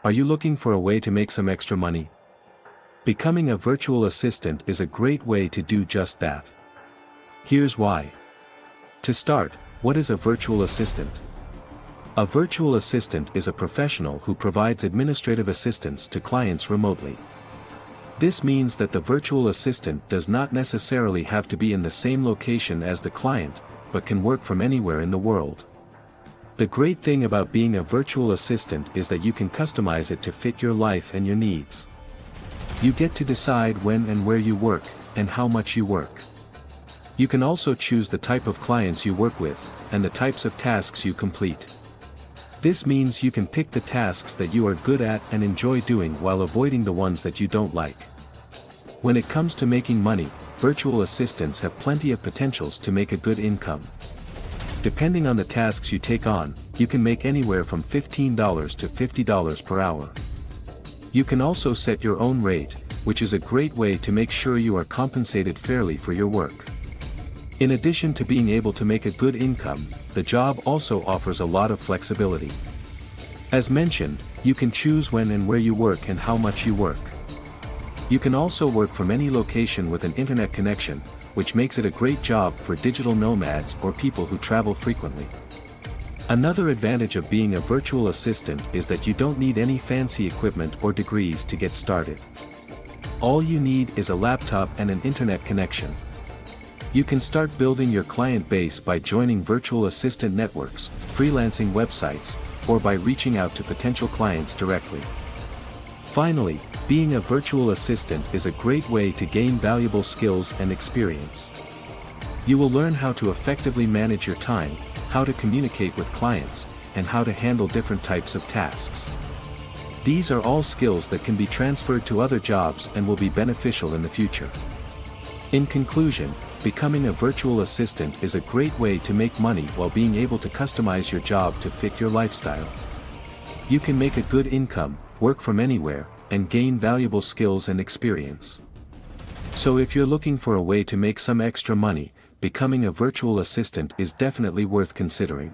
Are you looking for a way to make some extra money? Becoming a virtual assistant is a great way to do just that. Here's why. To start, what is a virtual assistant? A virtual assistant is a professional who provides administrative assistance to clients remotely. This means that the virtual assistant does not necessarily have to be in the same location as the client, but can work from anywhere in the world. The great thing about being a virtual assistant is that you can customize it to fit your life and your needs. You get to decide when and where you work, and how much you work. You can also choose the type of clients you work with, and the types of tasks you complete. This means you can pick the tasks that you are good at and enjoy doing while avoiding the ones that you don't like. When it comes to making money, virtual assistants have plenty of potentials to make a good income. Depending on the tasks you take on, you can make anywhere from $15 to $50 per hour. You can also set your own rate, which is a great way to make sure you are compensated fairly for your work. In addition to being able to make a good income, the job also offers a lot of flexibility. As mentioned, you can choose when and where you work and how much you work. You can also work from any location with an internet connection, which makes it a great job for digital nomads or people who travel frequently. Another advantage of being a virtual assistant is that you don't need any fancy equipment or degrees to get started. All you need is a laptop and an internet connection. You can start building your client base by joining virtual assistant networks, freelancing websites, or by reaching out to potential clients directly. Finally, being a virtual assistant is a great way to gain valuable skills and experience. You will learn how to effectively manage your time, how to communicate with clients, and how to handle different types of tasks. These are all skills that can be transferred to other jobs and will be beneficial in the future. In conclusion, becoming a virtual assistant is a great way to make money while being able to customize your job to fit your lifestyle. You can make a good income, work from anywhere, and gain valuable skills and experience. So if you're looking for a way to make some extra money, becoming a virtual assistant is definitely worth considering.